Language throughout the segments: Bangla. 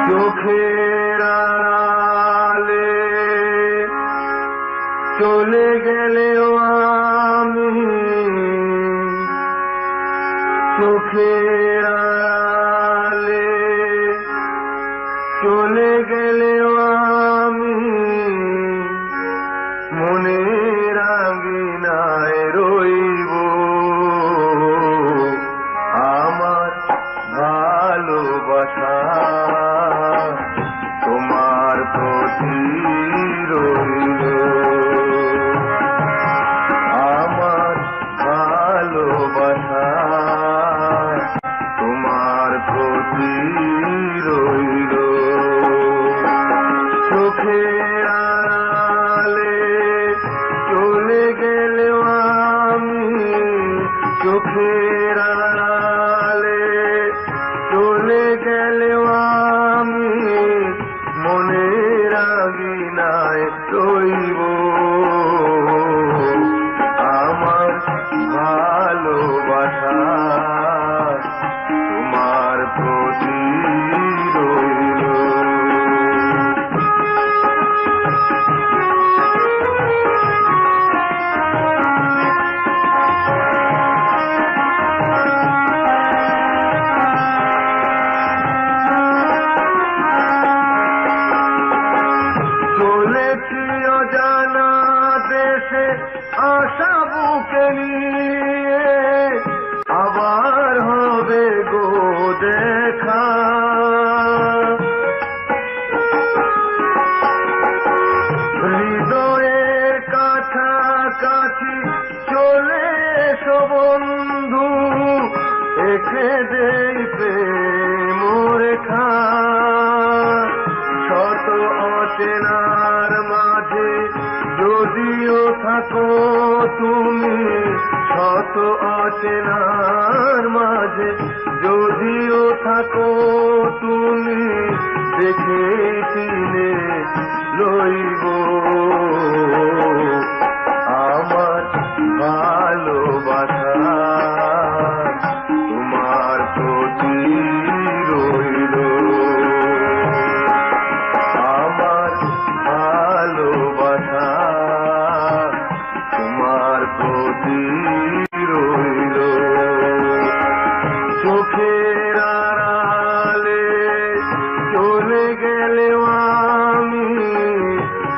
চোখের আড়ালে চলে গেলেও আমি, চোখের আড়ালে চলে গেলেও আমি মনের আঙিনায় রইব। আমার ভালোবাসা তোমার প্রতি রইল, আমার ভালোবাসা তোমার প্রতি রইল। চোখের আড়ালে চলে গেলেও আমি, চোখের আড়ালে চলে গেলেও আমি মনের আঙিনায় রইব। আমার ভালোবাসা তোমার প্রতি রইল। চলেছি অজানা দেশে আশা বুকে নিয়ে, আবার হবে গো দেখা। হৃদয়ের কাছাকাছি চলে এসো বন্ধু, এঁকে দেই প্রেম রেখা। শত অচেনার মাঝে যদিও থাকো তুমি, শত অচেনার মাঝে যদিও থাকো তুমি, দেখে চিনে লইব। আমার ভালোবাসা তোমার প্রতি রইল, আমার ভালোবাসা তোমার প্রতি রইল। চোখের আড়ালে চলে গেলেও আমি,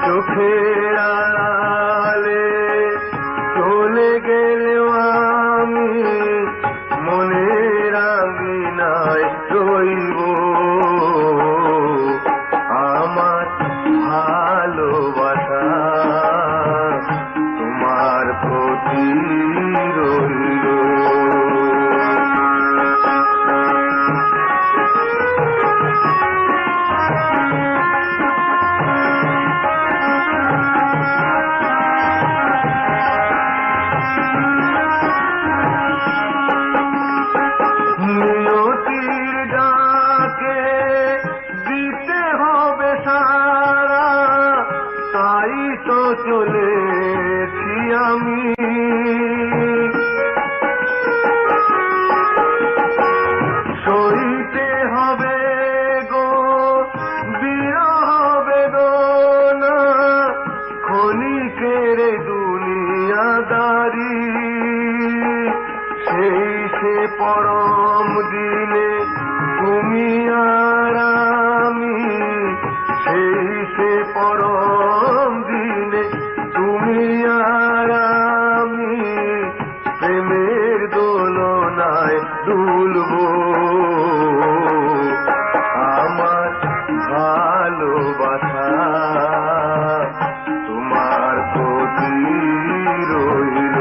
চোখের আড়ালে চলে গেলেও আমি মনের আঙিনায় রইব। আমার ভালোবাসা তোমার প্রতি রইল। নিয়তির ডাকে দিতে হবে সারা, তাই তো চলেছি আমি। সইতে হবে গো বিরহ বেদনা, ক্ষণিকের দুনিয়াদারি। সেই সে পরম দিনে তুমি আর আমি, সেই সে পরম দিনে তুমি আর আমি প্রেমের দোলনায় দুলব। আমার ভালোবাসা তোমার প্রতি রইল,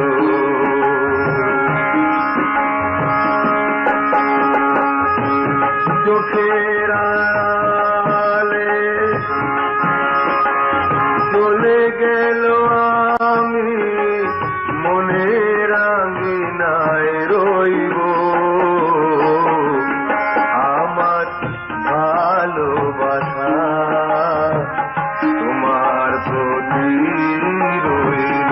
চোখের আড়ালে চলে গেল আমি মনের আঙিনায় রইব। আমার ভালোবাসা তোমার প্রতি রইল।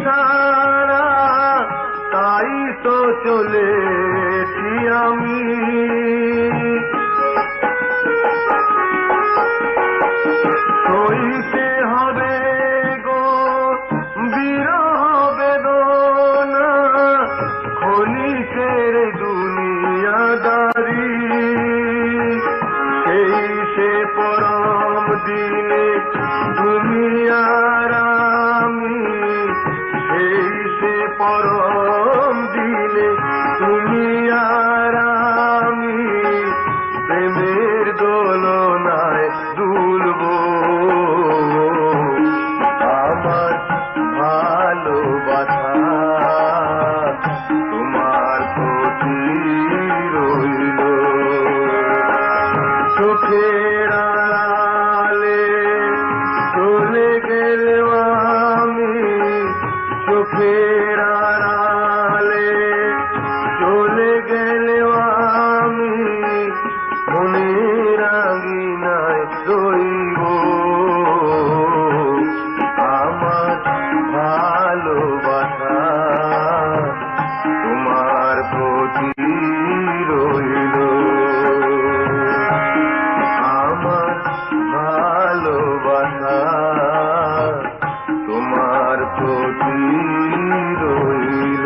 সারা, তাই তো চলেছি আমি। সইতে হবে গো বিরহ বেদনা, ক্ষণিকের দুনিয়াদারি। সেই সে পরম দিনে তুমি আর আমি, সেই সে পরম দিনে তুমি আর আমি, প্রেমের দোলনায় দুলব। আমার ভালোবাসা তোমার প্রতি রইল। চোখের আড়ালে চলে গেলে আমি, চোখের আড়ালে চলে গেলে আমি, মনের আঙিনায় রইব। আমার ভালোবাসা তোমার প্রতি রইল। আমার ভালোবাসা তোমার প্রতি রইল।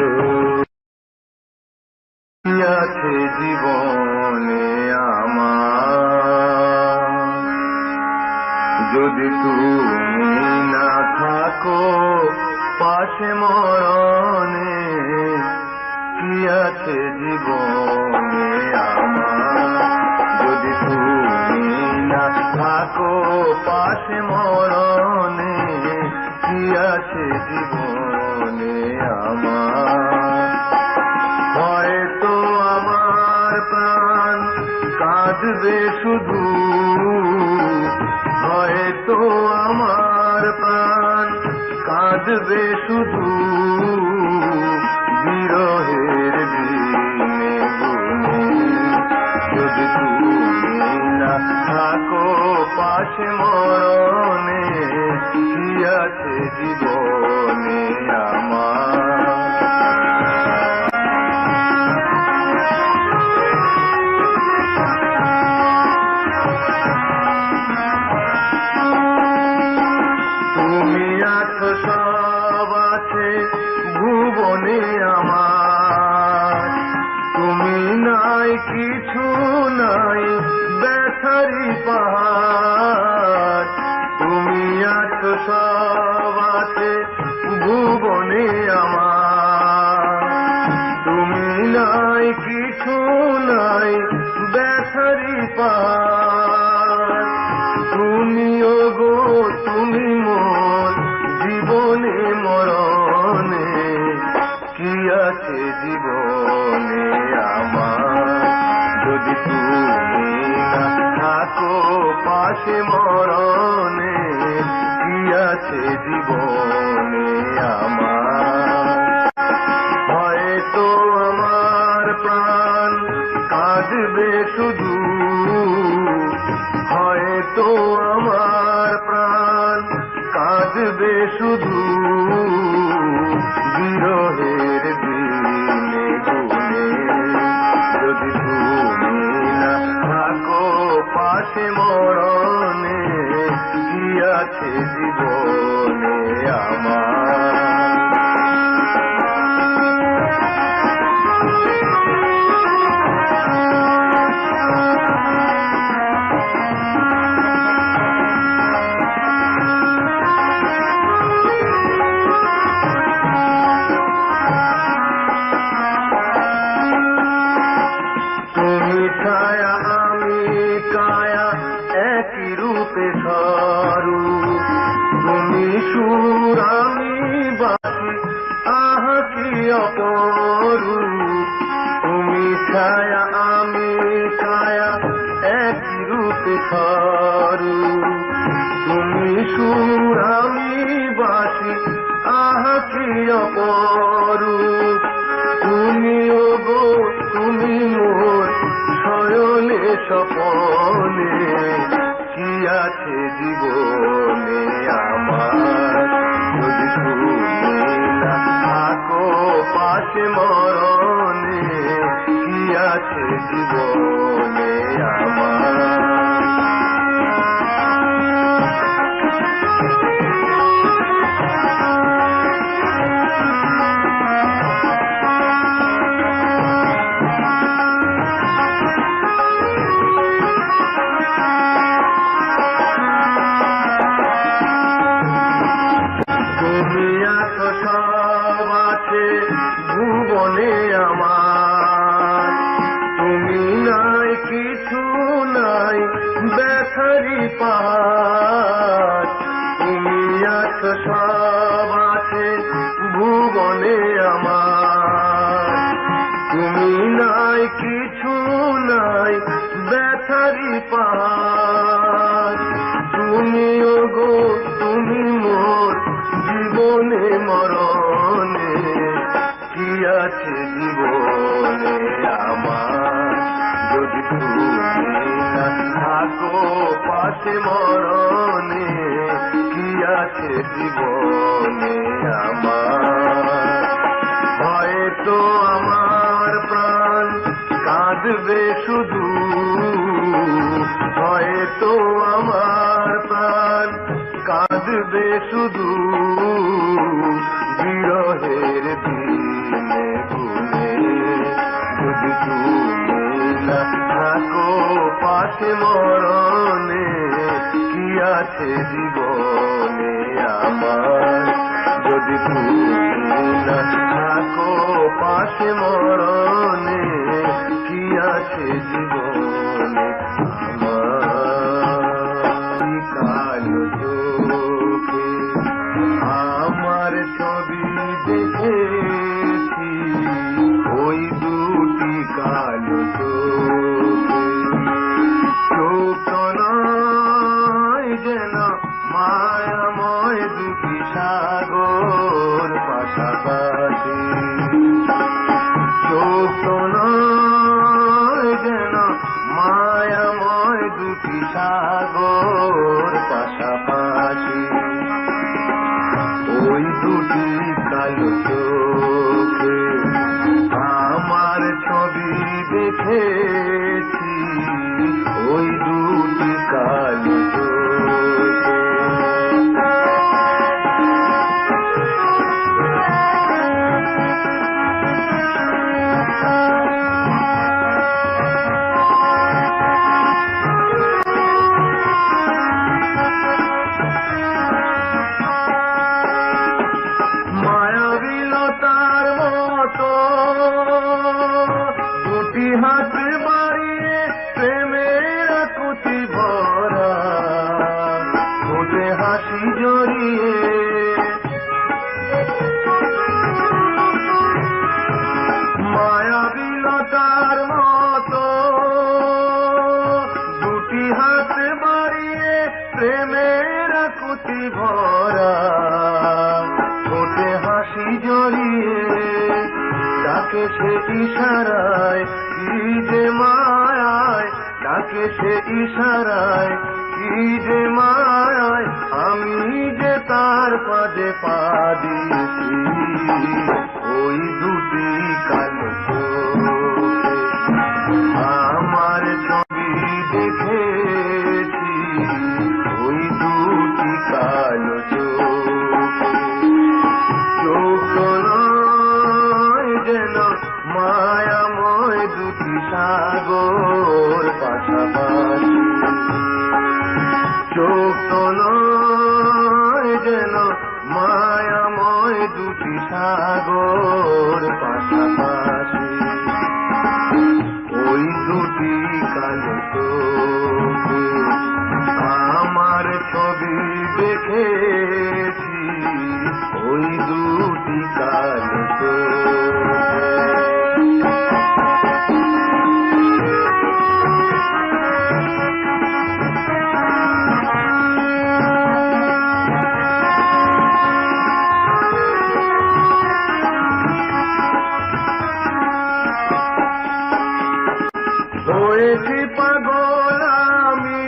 কি আছে জীবনে আমার, যদি তুমি না থাকো পাশে মরণে। কি আছে জীবনে আমার, যদি তুমি না থাকো পাশে মরণে। কি আছে জীবনে আমার, হয়তো আমার প্রাণ কাঁদবে শুধু, হয়তো আমার প্রাণ কাঁদবে শুধু, বিরহের দিনে গুনে। যদি তুমি না থাকো পাশে মরণে। কি আছে জীবনে আমার। তুমি আছো সব আছে ভুবনে আমার, তুমি নাই কিছু নাই ব্যথারি পাহাড়। তুমি আছো সব আছে ভুবনে আমার, তুমি নাই কিছু নাই ব্যথারি পাহাড়। তুমিও গো তুমি মোর জীবনে মরণে। কি আছে জীবনে আমার, যদি তুমি না থাকো পাশে মরণে। কি আছে জীবনে আমার, হয়তো আমার প্রাণ কাঁদবে শুধু, হয়তো আমার প্রাণ কাঁদবে শুধু, বিরহের দিনে গুনে। যদি তুমি না থাকো পাশে মরণে। কি আছে জীবনে আমার। তুমি ছায়া আমি কায়া একই রূপে স্বরূপ, তুমি সুর আমি বাঁশি আহা কি অপরূপ। তুমি ছায়া আমি কায়া একই রূপে স্বরূপ, তুমি সুর আমি বাঁশি আহা কি অপরূপ। তুমিও গো তুমি মোর শয়নে স্বপনে। কি আছে জীবনে আমার, যদি তুমি না পাশে মরণে কি আছে জীবনে আমার। ভুবনে আমার তুমি নাই, কিছু নাই ব্যথারি পার। তুমি আছো সব আছে ভুবনে আমার, তুমি নাই, কিছু নাই ব্যথারি পার। তুমি ওগো তুমি মোর জীবনে মরণে কি আছে জীবনে আমার। যদি তুমি না থাকো পাশে মরণে কি আছে জীবনে আমার। হয়তো আমার প্রাণ কাঁদবে শুধু, হয়তো আমার প্রাণ কাঁদবে শুধু বিরহের দিনে গুনে। যদি তুমি না থাকো পাশে মরণে কি আছে জীবনে আমার। যদি তুমি না থাকো পাশে মরণে কি আছে জীবনে আমার। কালো চোখে আমার ছবি দেখেছি, ওই দুটি কালো চোখে। চোখ নয় যেন মায়াময় দুটি সাগর পাশাপাশি। চোখ নয় যেন মায়াময় দুটি সাগর পাশাপাশি। ওই দুটি কালো চোখে আমার ছবি দেখেছি, ওই দুটি কালো চোখে। মায়াবিলতার মতো দুটি হাত বাড়িয়ে প্রেমের আকুতি ভরা, ঠোঁটে হাসি জড়িয়ে। মায়াবিলতার মতো দুটি হাত বাড়িয়ে প্রেমের আকুতি ভরা, ঠোঁটে হাসি জড়িয়ে। ডাকে সে ইশারায় কি যে মায়ায়, ডাকে সে ইশারায় কি যে মায়ায়, আমি যে তার পাদে পা দিয়েছি। ওই দুটি কালো চোখে আমার ছবি দেখেছি, ওই দুটি কালো চোখে। চোখ নয় যেন মায়াময় দুটি সাগর পাশাপাশি। চোখ নয় যেন মায়াময় দুটি সাগর পাশাপাশি। ওই দুটি কালো চোখে আমার ছবি দেখেছি, ওই দুটি কালো চোখে। হয়েছি পাগল আমি,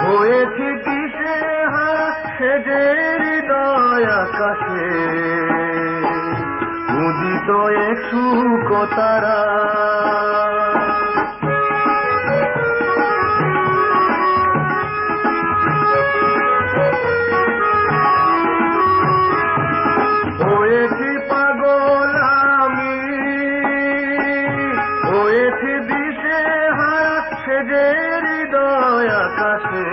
হয়েছি দিশে হারা সেজে হৃদয় আকাশে। এক সুখ তারা হয়েছি পাগল আমি, হয়েছি দিশে হারা সেজে হৃদয় আকাশে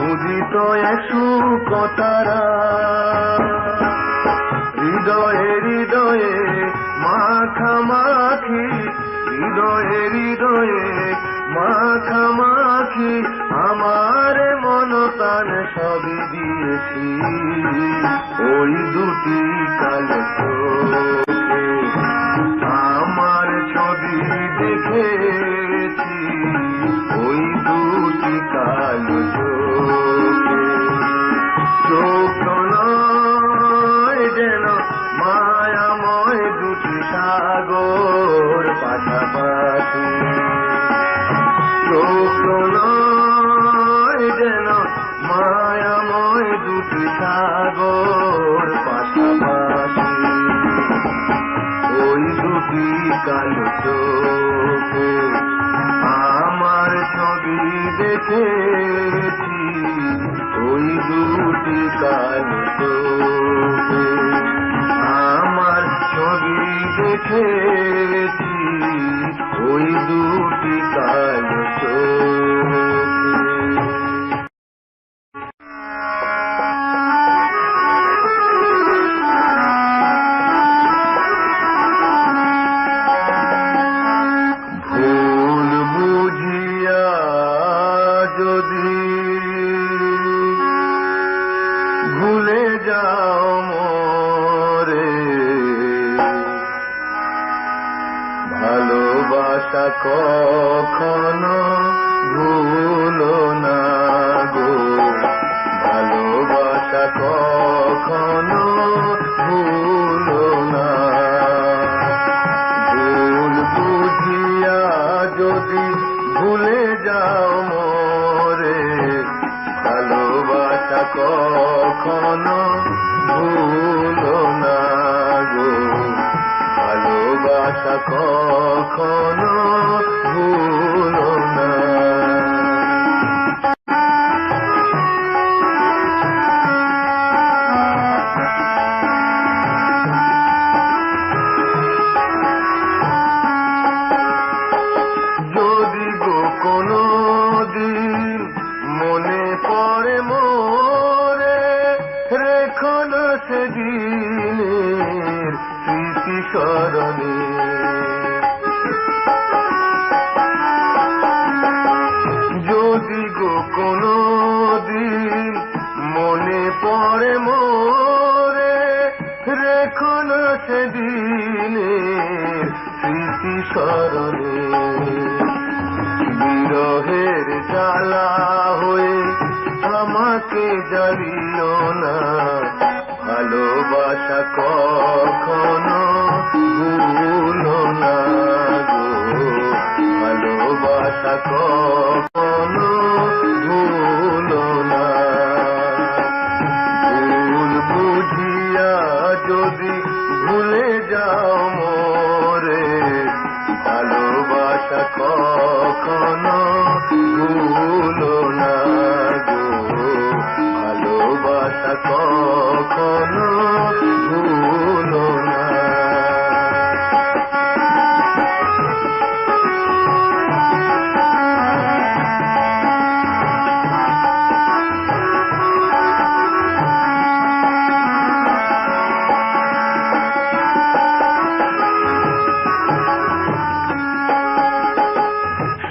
উদিত এক সুখ তারা হৃদয়ে হৃদয়ে মাখামাখি, হৃদয়ে হৃদয়ে মাখামাখি আমার মন প্রাণ সবই দিয়েছি ওই দুটি কালো চোখে আমার ছবি দেখেছি ওই দুটি কালো চোখে চোখ নয় যেন মায়াময় দুটি সাগর পাশাপাশি চোখ নয় যেন মায়াময় দুটি সাগর পাশাপাশি ওই দুটি কালো চোখে আমার ছবি দেখেছি ওই দুটি কালো চোখে আমার ছবি দেখেছি ওই দুটি কালো চোখে ভুলে যাও মোরে ভালোবাসা কখনো ভুলো না গো, ভালোবাসা কখনো ভুলো না। ভুল বুঝিয়া যদি ভুলে যাও মোরে ভালোবাসা কখনো ভুলো না গো, ভালোবাসা কখনো ভুলো না। যদি গো কোনো দিন মনে পড়ে মোরে রেখো না সেদিনের স্মৃতি স্মরণে, যদি গো কোনো দিন মনে পড়ে মোরে রেখো না সেদিনের স্মৃতি স্মরণে। বিরহের জ্বালা হয়ে আমাকে জ্বালিও না, ভালোবাসা কখনো ভুলো না গো, ভালোবাসা কখনো ভুলো না। ভুল বুঝিয়া যদি ভুলে যাও মোরে ভালোবাসা কখনো ভুলো না গো, ভালোবাসা কখনো ভুলো না।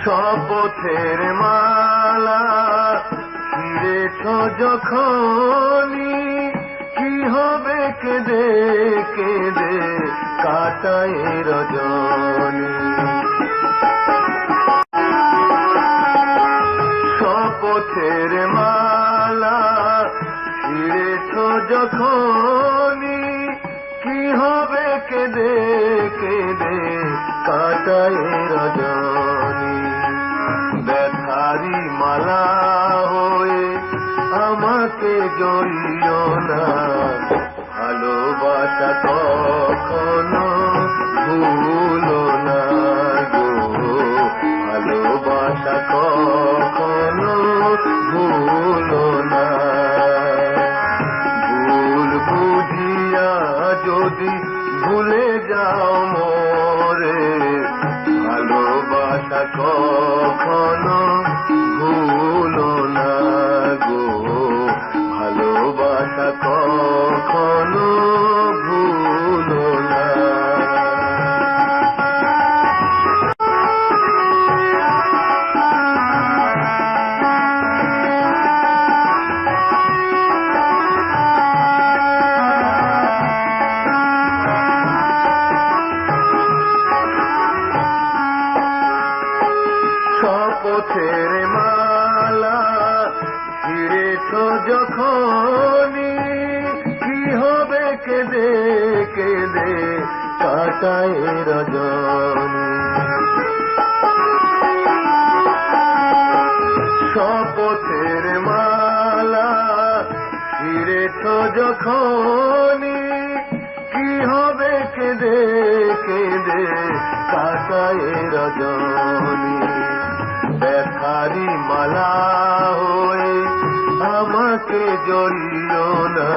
শপথের মালা ছিঁড়েছ যখনই কি হবে কেঁদে কেঁদে কাটায় রজনী। শপথের মালা ছিঁড়েছ যখনই কি হবে কেঁদে কেঁদে কাটায় রজনী। ব্যথারি মালা হয়ে আমাকে জড়িও না, ভালোবাসা কখনো ভুলো না গো, ভালোবাসা কখনো ভুলো না। ভুল বুঝিয়া যদি ভুলে যাও মোরে, ভালোবাসা কখনো ভুলো না গো, ভালোবাসা কখনো ভুলো না। শপথের মালা ছিঁড়েছ যখনই, কি হবে কেঁদে কেঁদে কাটায় রজনী। শপথের মালা ছিঁড়েছ যখনই, কি হবে কেঁদে কেঁদে কাটায় রজনী। ব্যথারি মালা হয়ে আমাকে জড়িও না,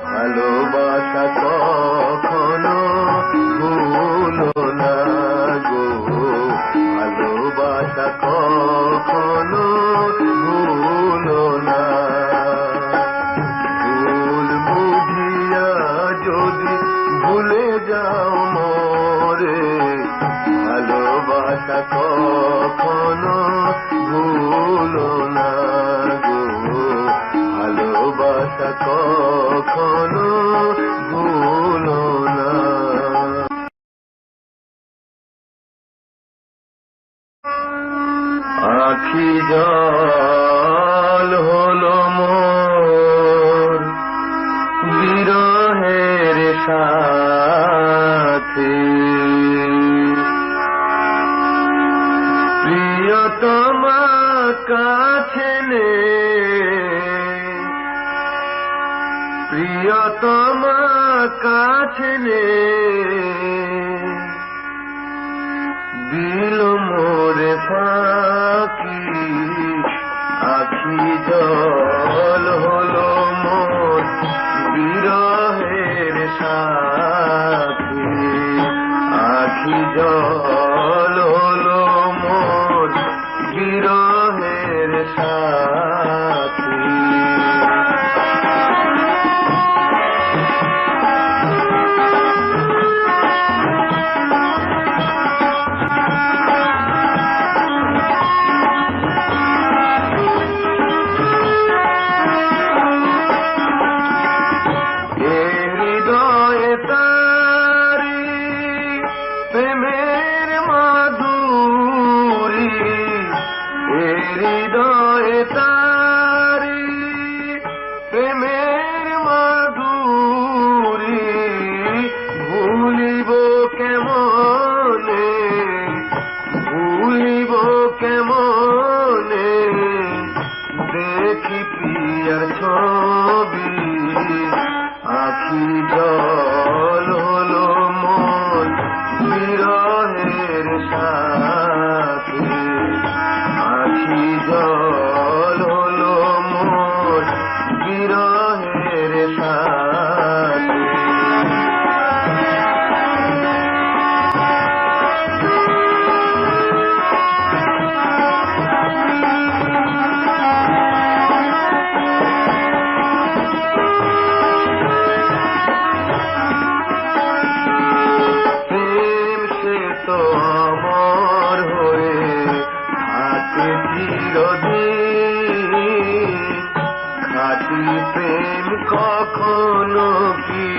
ভালোবাসা কখনো ভুলো না গো, ভালোবাসা কখনো ভুলো না। ভুল বুঝিয়া যদি ভুলে যাও মোরে, ভালোবাসা কখনো ভুলো না গো, ভালোবাসা কখনো ভুলো না। আখি জল হলো মোর বিরহের সাথে, প্রিয়তমা কাছে নে, প্রিয়তমা কাছে নে, দিল মোরে ফাঁকি। আখি জল হলো মোর বিরহের সাথে, আখি জল হলো মোর বিরহের সাথে। প্রেমের মাধুরী, হৃদয়ে তারি প্রেমের মাধুরী, ভুলিব কেমনে, ভুলিব কেমনে, দেখি প্রিয়ার ছবি। আখি জল হলো মন বিরহের সাথে, আখি জল হলো মন বিরহের সাথে। তো অমর হয়ে থাকে চিরদিন, খাঁটি প্রেম কখনো কি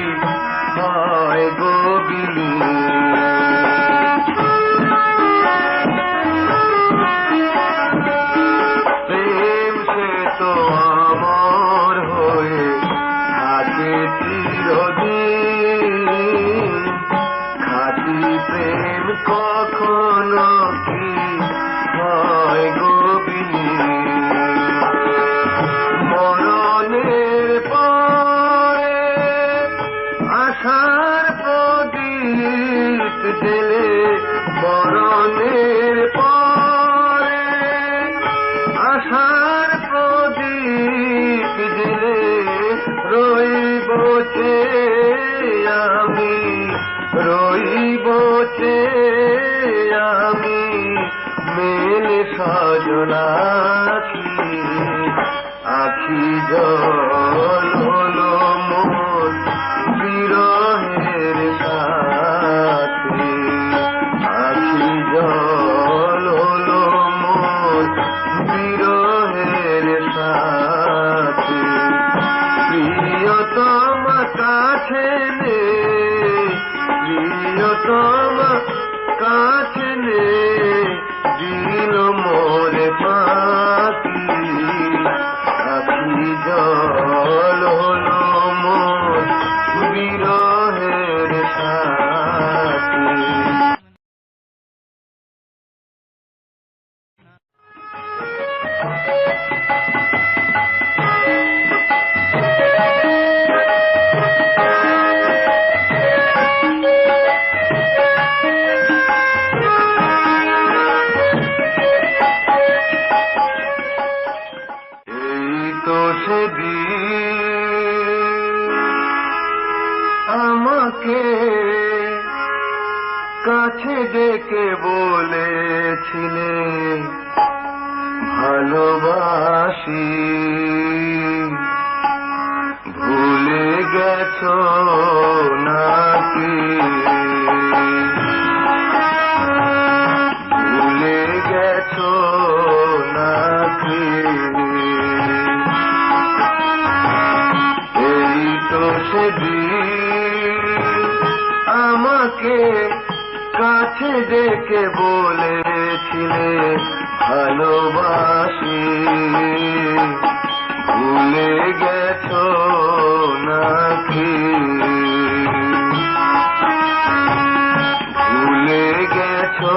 হয় গো বিলীন। প্রেম সে তো অমর হয়ে থাকে চিরদিন, খাঁটি প্রেম কখনো কি হয় গো বিলীন। মরণের পরে আশার প্রদীপ জেলে মরণের পরে, আশার প্রদীপ জেলে রইব আমি, রইব আমি মেলে সজনা আখি জল হলো মোর বিরহের সাথে, আখি জল হলো মোর বিরহের সাথে। প্রিয়তম কাছে নে, প্রিয়তম কাছে নে, দিল মোরে পাখি আখি জল হলো মোর বিরহের সাথে। আমাকে কাছে ডেকে বলেছিলে ভালোবাসি, ভুলে গেছো নাকি, ভুলে গেছো নাকি। এই তো সেদিন আমাকে কাছে ডেকে বলেছিলে ভালোবাসি, ভুলে গেছো নাকি, ভুলে গেছো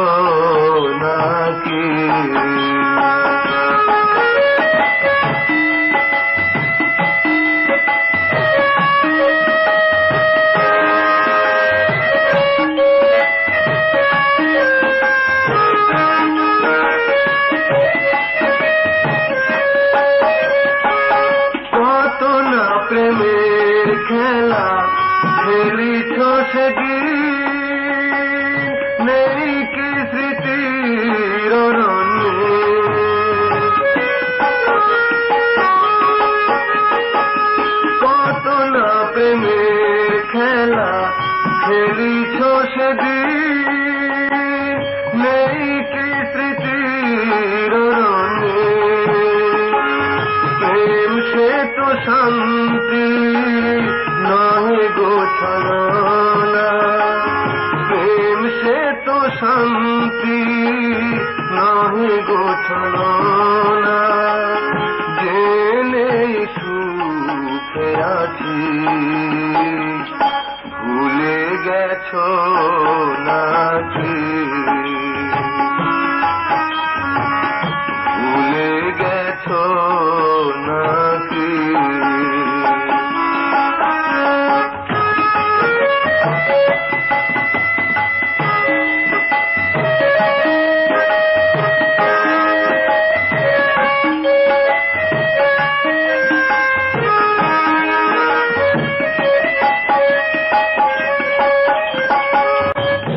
নাকি। প্রেমের খেলা খেলিছ সেদিন, নেই কি স্মৃতির অরণ্যে। কত না প্রেমের খেলা খেলিছ সেদিন, নেই কি স্মৃতির অরণ্যে। প্রেম সে তো শান্তি নহে গো ছলনা, প্রেম সে তো শান্তি নহে গো ছলনা। জেনে সুখে আছি ভুলে গেছো নাকি, ভুলে গেছো নাকি।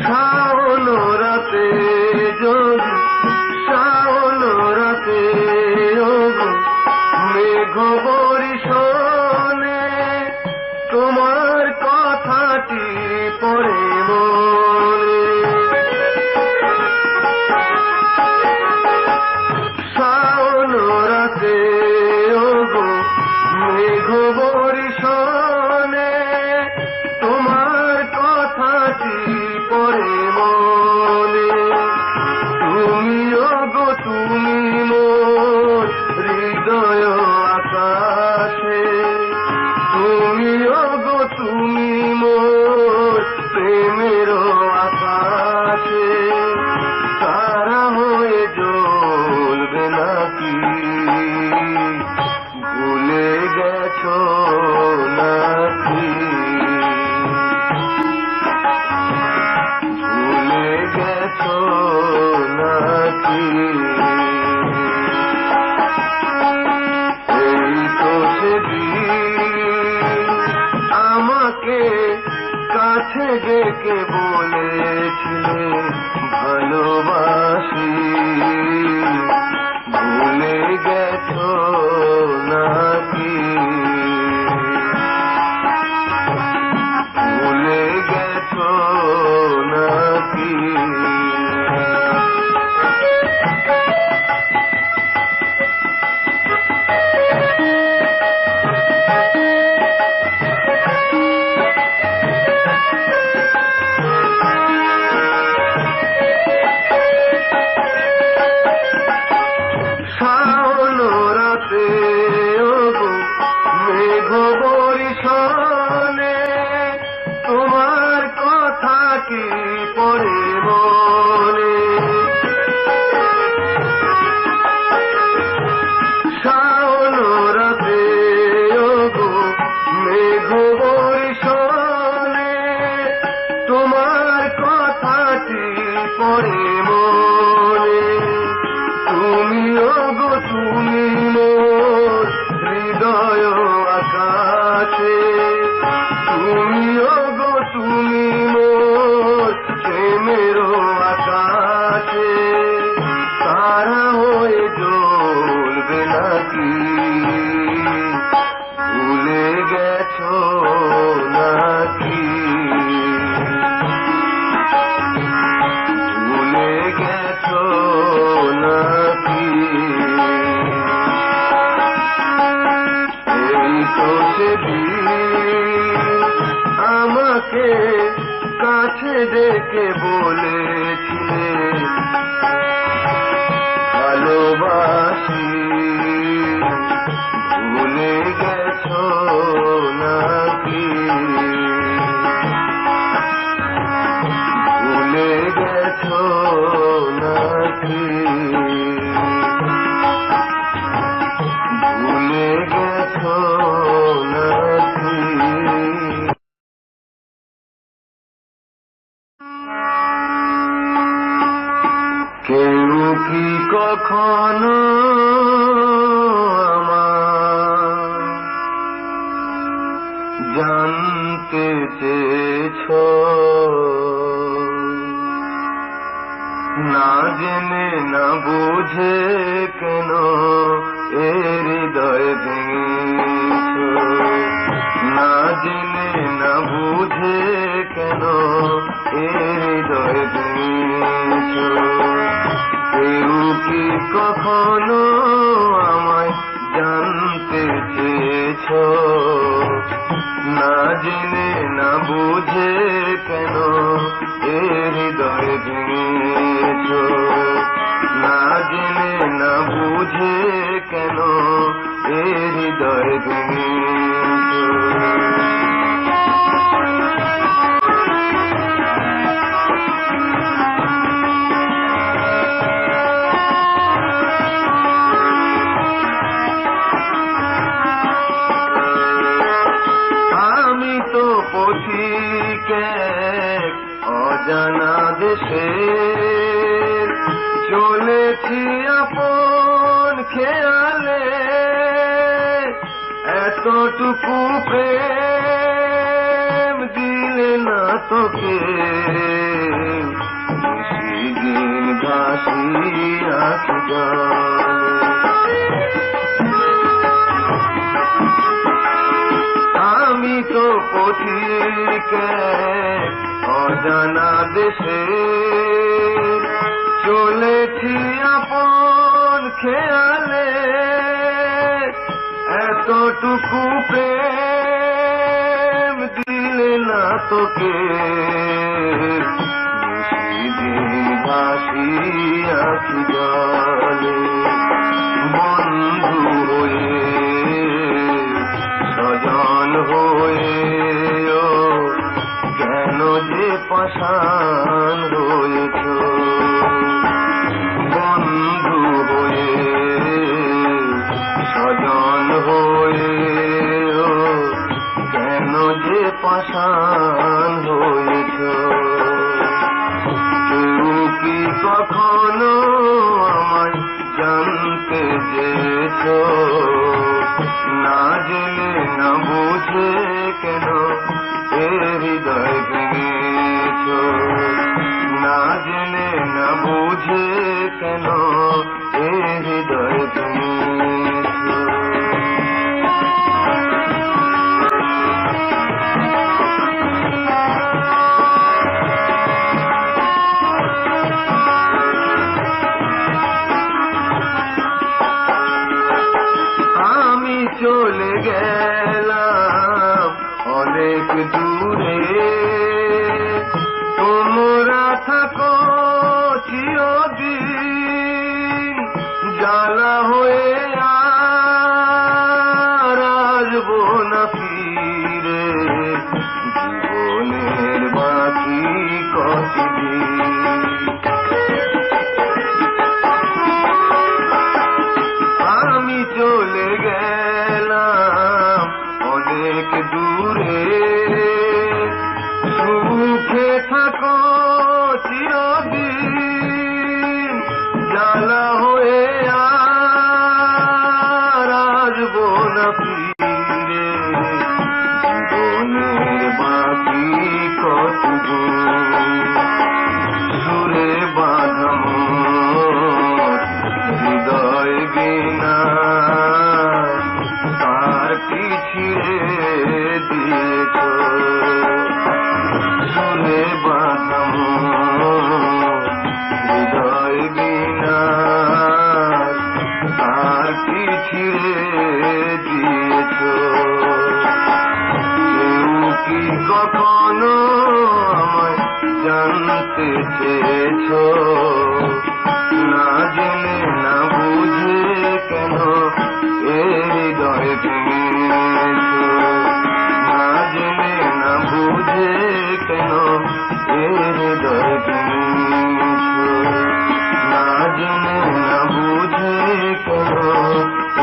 শাওন রাতে যদি, শাওন রাতে মেঘ বরিশনে তোমার কথাটি পড়ে মনে। শাওন রাতে মেঘ বরিশনে তোমার কথাটি পড়ে মনে। তুমি ওগো তুমি মোর হৃদয় আকাশে, তুমি ওগো তুমি মোর প্রেমে কাছে ডেকে বলেছিলে ভালোবাসি, ভুলে গেছো নাকি, ভুলে গেছো নাকি। তোমার কথা কি পড়ে মনে, শাওন রাতে ওগো মেঘ বর্ষণে, তোমার কথাটি পড়ে মনে। তুমি ওগো তুমি মোর হৃদয় আকাশে, তুমি ওগো তুমি মোর প্রেমের আকাশে, তারা হয়ে জ্বলবে নাকি, ভুলে গেছো নাকি, ভুলে গেছো নাকি। এই তো সেদিন আমাকে কাছে ডেকে বলেছিলে ভালোবাসি, ভুলে গেছো নাকি, ভুলে গেছো নাকি, ভুলে গেছো নাকি। কেউ কি কখনো আমার জানতে চেয়েছো, না জেনে না বুঝে কেন এ হৃদয় ভেঙেছো, না জেনে না বুঝে কেন এ হৃদয় ভেঙেছো। কেউ কি কখনো আমায় জানতে চেয়েছো, না জেনে না বুঝে কেন এ হৃদয় ভেঙেছো, না জেনে না বুঝে কেন এ হৃদয় ভেঙেছো। আমি তো পথিক অজানা দেশে, চলেছি আপন খেয়ালে, এতটুকু প্রেম দিলে না তোকে, সেদিন ভাসি আঁখি জলে। আমি তো পথিক অজানা দেশে, চলেছি আপন খেয়ালে, এতটুকু প্রেম দিলে না তোকে, সেদিন ভাসি আঁখি জলে। বন্ধু হয়ে স্বজন হয়ে কেন যে পাষাণ হয়েছ, বন্ধু হয়ে স্বজন হয়ে কেন যে পাষাণ হয়েছ। কেউ কি কখনো আমায় জানতে চেয়েছ, না জেনে না বুঝে কেন এ হৃদয় ভেঙে অনেক দূরে তোমরা থাকো চিরদিন, জ্বালা হয়ে আর আসবো না ফিরে, জীবনের বাকি কতদিন। আমি চলে গেলাম অনেক দূরে, সুখে থাকো চিরদিন, জ্বালা হয়ে আর আসবো না ফিরে, জীবনের বাকি কতদূর। সুরে বাঁধা মোর হৃদয় বিনা তার পিছিয়ে দিয়েছ, সুরে বাঁধা মোর হৃদয় বিনা তার পিছিয়ে দিয়েছ। কেউ কি কখনো আমায় জানতে চেয়েছ, না জেনে না বুঝে কেন এ হৃদয় ভেঙেছ, না জেনে না বুঝে কেন এ হৃদয় ভেঙেছ, না জেনে না বুঝে কেন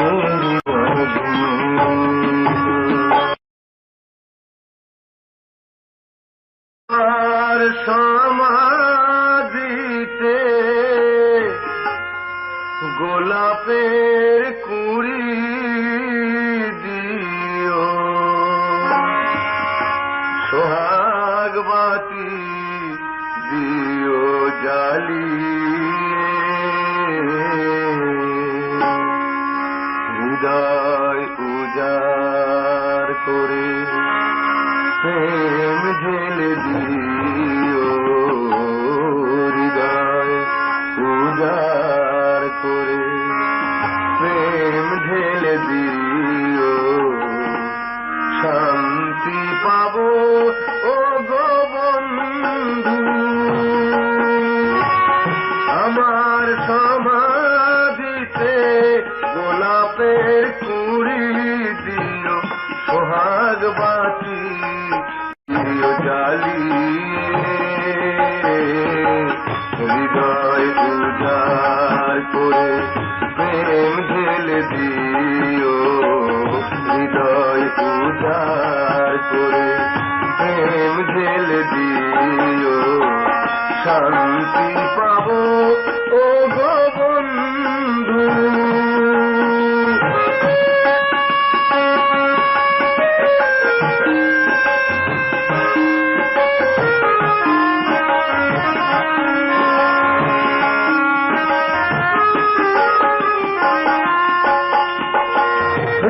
এ হৃদয় ভেঙেছ। আর সমাধিতে গোলাপের কুড়ি দিও, সোহাগ বাতি দিও জ্বালিয়ে, হৃদয় উজাড় করে প্রেম ঢেলে দিও, হৃদয় উজাড় করে প্রেম ঢেলে দিও, শান্তি পাবো ও গো বন্ধু। আমার সমাধিতে গোলাপের কুড়ি দিও, সোহাগ বাতি দিও জ্বালিয়ে, হৃদয় উজাড় করে প্রেম ঢেলে দিও, হৃদয় উজাড় করে প্রেম ঢেলে দিও, শান্তি পাবো ও গো বন্ধু।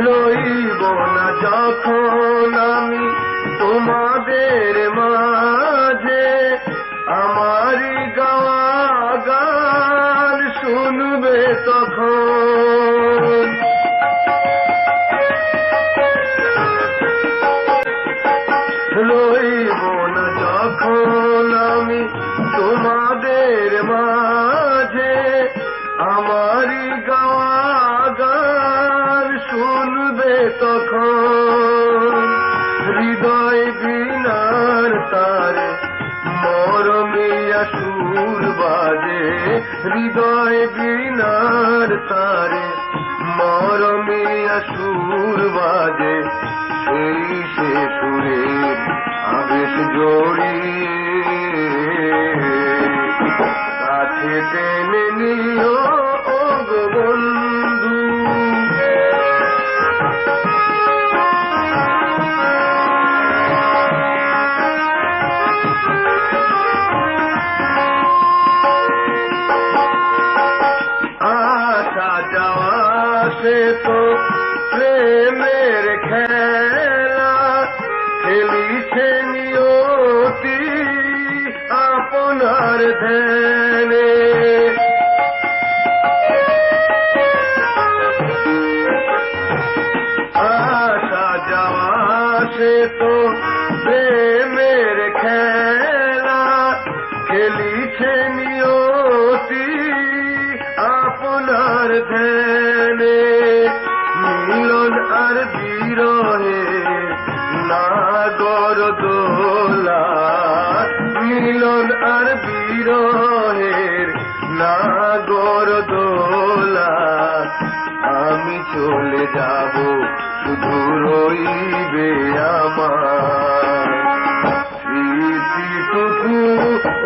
রইব না যখন আমি তোমাদের মাঝে, আমারই গাওয়া গান শুনবে তখন। রইব না যখন আমি তোমাদের মাঝে, আমারই গাওয়া গান শুনবে তখন। হৃদয় বিনার তারে মরমিয়া সুর বাজে, হৃদয় বিনার তারে মরমিয়া সুর বাজে, সেই সে সুরের আবেশ জড়িয়ে কাছে টেনে নিও ও গো বন্ধু। আসা যাওয়া সে তো প্রেমের খেলা, খেলিছে নিয়তি আপনার ধ্যানে। আসা যাওয়া সে তো প্রেমের খেলা খেলিছে নিয়তি আপনার ধ্যানে মিলন আর বিরহে নাগর দোলা মিলন আর বিরহের নাগর দোলা আমি চলে যাব শুধু রইবে আমার স্মৃতিটুকু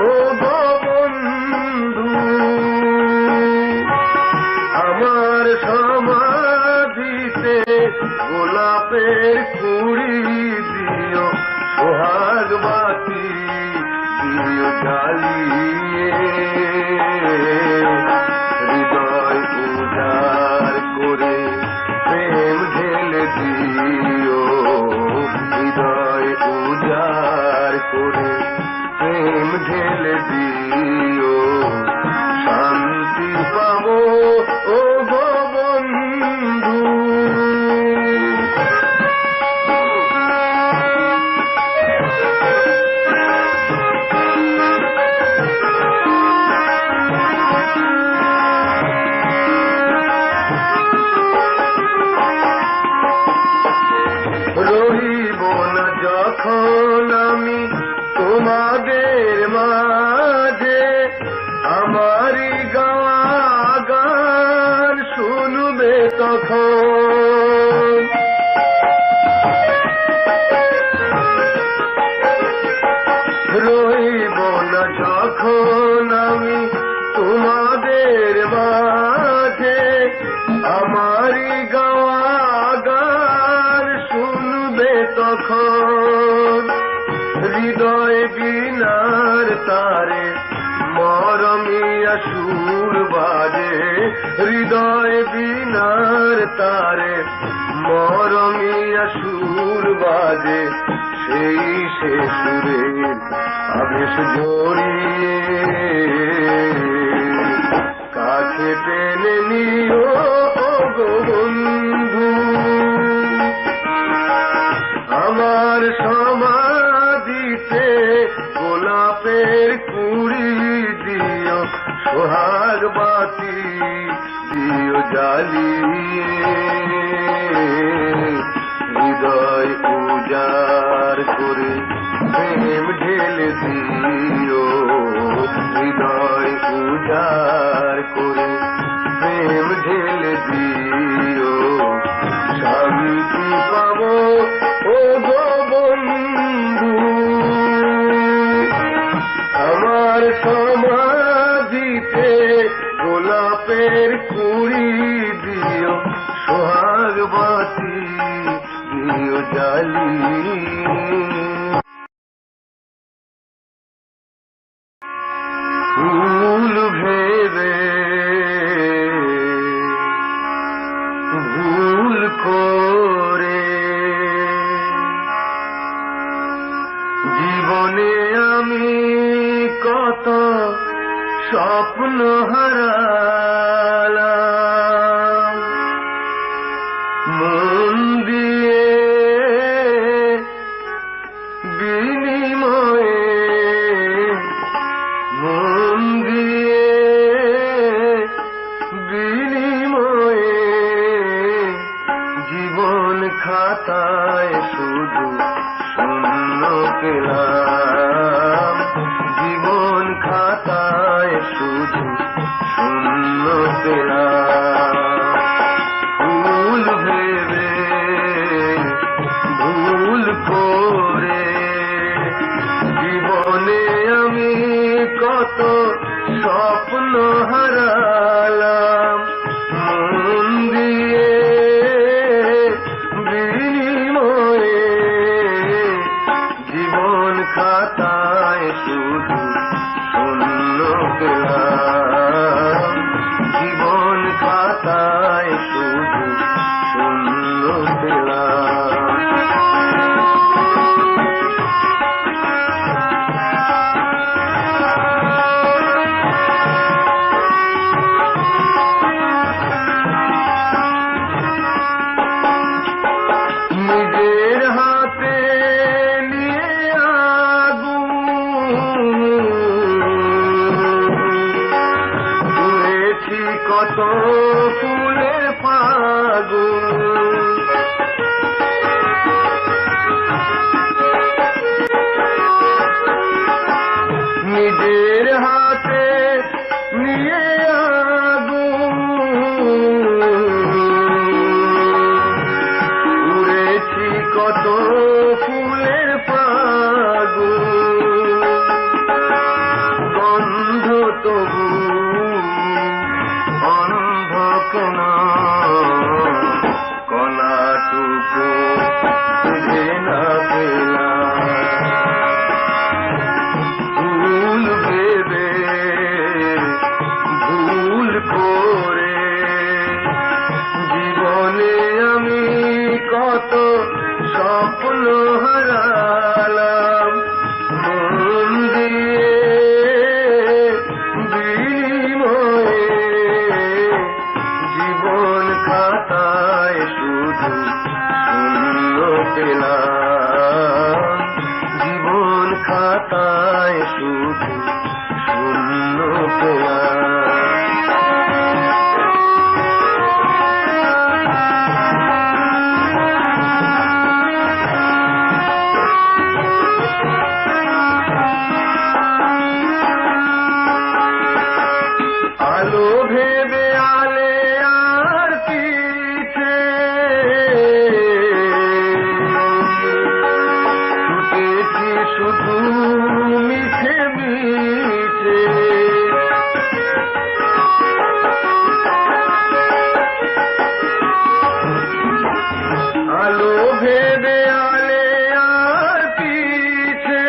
ও গো বন্ধু আমার সমাধিতে গোলাপের কুড়ি দিও সোহাগ বাতি দিও জ্বালিয়ে হৃদয় উজাড় করে প্রেম ঢেলে দিও হৃদয় উজাড় করে প্রেম ঢেলে দিও শান্তি পাবো ও গো বন্ধু রহিব না যখন আমি তোমাদের মাঝে আমারই গাওয়া গান শুনবে তখন রহিব না যখন আমি তোমাদের মাঝে আমারই গাওয়া গান শুনবে তখন হৃদয় বিনার তারে মরমিয়া সুর বাজে হৃদয় বিনার তারে মরমিয়া সুর বাজে সেই সে সুরের আবেশ জড়িয়ে কাছে টেনে নিও গো বন্ধু আমার সমাধিতে গোলাপের কুড়ি দিও সোহাগ বাতি দিও জ্বালিয়ে হৃদয় উজাড় করে প্রেম ঢেলে দিও হৃদয় উজাড় করে প্রেম ঢেলে দিও শান্তি পাবো ও গো বন্ধু আমার সমাধিতে গোলাপের কুড়ি দিও সোহাগ বাতি দিও জ্বালিয়ে ফুল ভেবে ভুল করে জীবনে আমি কত স্বপ্ন হারালাম মন দিয়ে বিনিময়ে মন দিয়ে বিনিময়ে জীবন খাতায় শুধু শূন্য পেলাম জীবন খাতায় শুধু শূন্য পেলাম ভুল ভেবে ভুল করে জীবনে আমি কত স্বপ্ন হারালাম মন দিয়ে বিনিময়ে জীবন খাতায় শুধু শূন্য পেলাম জীবন খাতায় শুধু শূন্য পেলাম নিজের হাতে শুধু মিছে মিছে আলো ভেবে আলে আর পিছে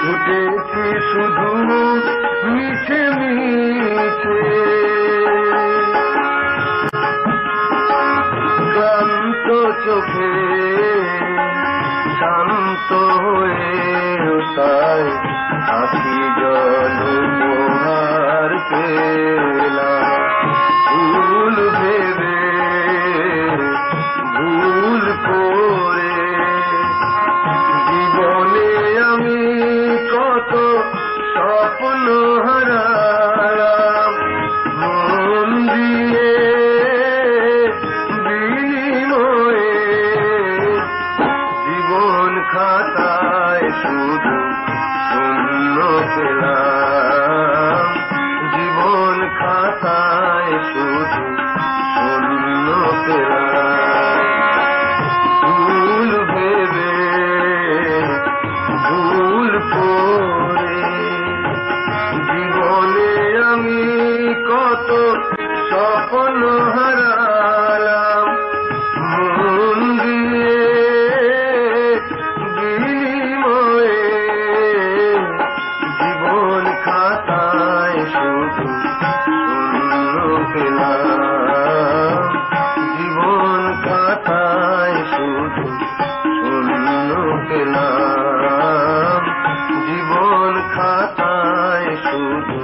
ছুটেছি শুধু মিছে মিছে ক্লান্ত চোখে শান্ত হয়ে তাই আখি জল উপহার পেলাম ভুল ভেবে ভুল করে জীবনে আমি কত স্বপ্ন হারালাম মন দিয়ে বিনিময়ে জীবন খাতায় শুধু শূন্য পেলাম জীবন খাতায় শুধু শূন্য পেলাম ভুল ভেবে ভুল করে জীবনে আমি কত স্বপ্ন হারালাম মন দিয়ে বিনিময়ে জীবন খাতায় শুধু শূন্য পেলাম জীবন খাতায় শুধু শূন্য পেলাম জীবন খাতায় শুধু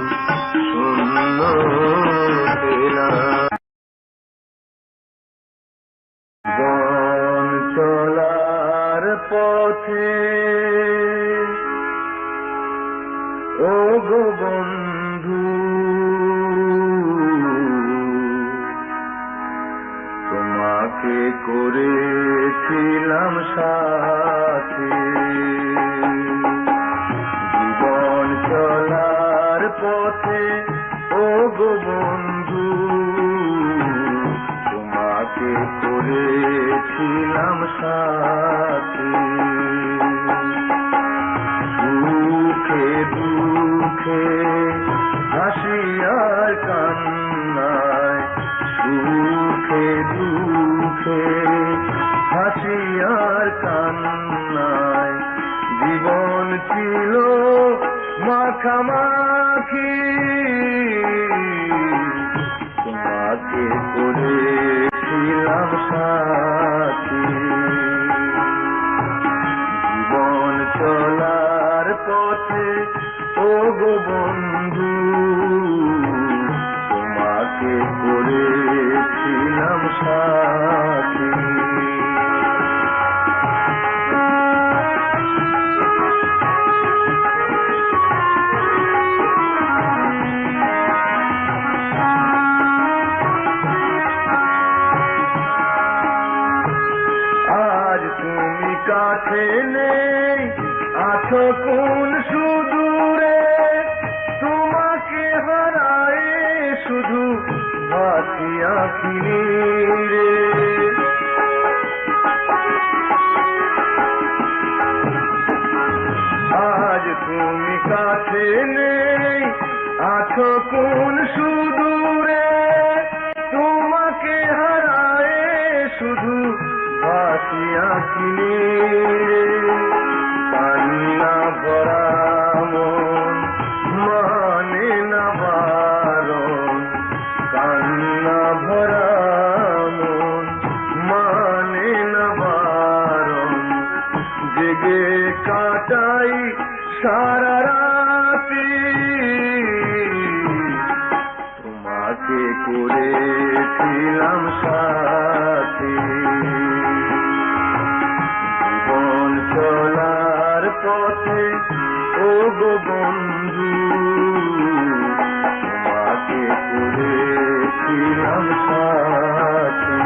শূন্য পেলাম জীবন চলার পথে ও গো বন্ধু তোমাকে করেছিলাম সাথী জীবন চলার পথে ও গো বন্ধু তোমাকে করেছিলাম সাথী সুখে দুঃখে হাসি আর কান্নায় সুখে দুঃখে হাসি আর কান্নায় জীবন ছিল মাখামাখি তোমাকে করেছিলাম সাথী জীবন চলার পথে ও গো বন্ধু তোমাকে করেছিলাম সাথী আজ তুমি কাছে নেই আছো কোন সুদূরে তোমাকে হারায় শুধু ভাসি আঁখি রে আজ তুমি কাছে নেই আছো কোন সুদূরে তোমাকে হারায় শুধু ভাসি আঁখি রে কান্না ভরা মন মানে না বারণ কান্না ভরা মন মানে না বারণ জেগে কাটাই সারা রাতি তোমাকে করেছিলাম সাথী জীবন চলার পথে ও গো বন্ধু তোমাকে করেছিলাম সাথী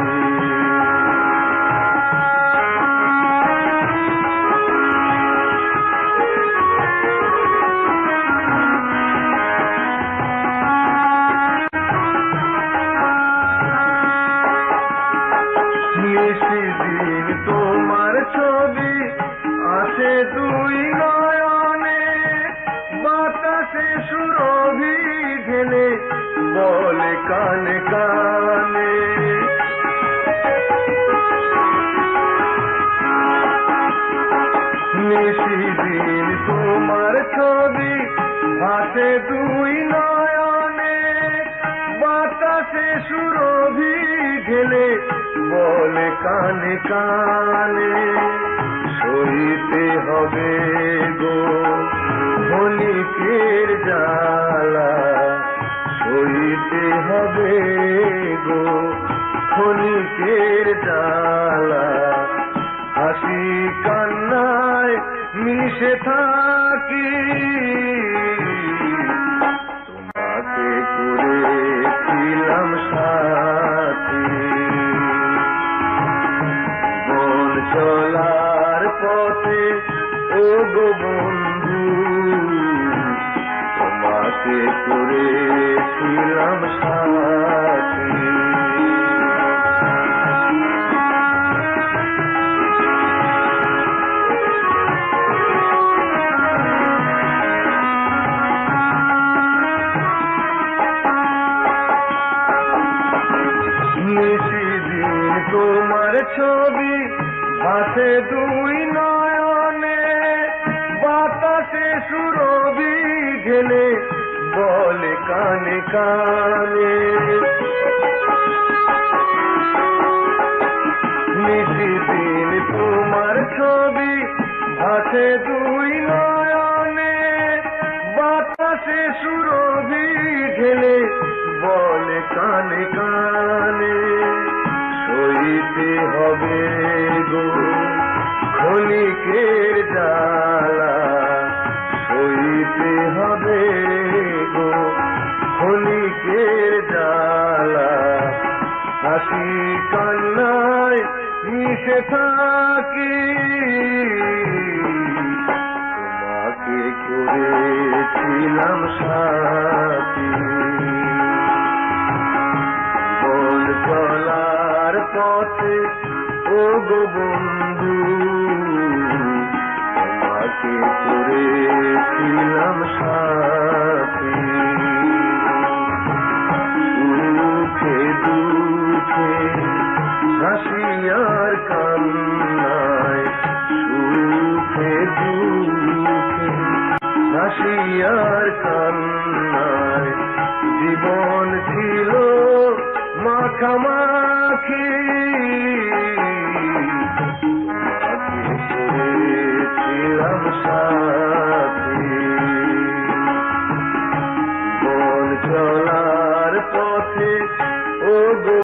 ছবি আছে দুই নয়নে, বাতাসে সুরভি ঢেলে বলে কানে কানে। নিশিদিন তোমার ছবি ভাসে দুই নয়নে, বাতাসে সুরভি ঢেলে বলে কানে কানে। সইতে হবে গো ক্ষণিকের জ্বালা, সইতে হবে গো ক্ষণিকের জ্বালা। হাসি কান্নায় মিশে থাকি, তোমাকে করেছিলাম সাথী। বন চলার পথে ও গো বন্ধু, তোমাকে করেছিলাম সাথী। নিশিদিন তোমার ছবি ভাসে দুই নয়নে, বাতাসে সুরভি ঢেলে বলে কানে কানে। নিশিদিন তোমার ছবি ভাসে দুই নয়নে, বাতাসে সুরভি ঢেলে বলে কানে কানে। সইতে হবে গো ক্ষণিকের জ্বালা, সইতে হবে গো ক্ষণিকের জ্বালা। হাসি কান্নায় মিশে থাকি, তোমাকে করেছিলাম সাথী। বন চলার পথে ও গো বন্ধু, তোমাকে করেছিলাম সাথী। সুখে দুঃখে হাসি আর কান্নায়, সুখে দুঃখে হাসি আর কান্নায়। জীবন ছিল মাখামাখি, তোমাকে করেছিলাম সাথী। বন চলার পথে ও গো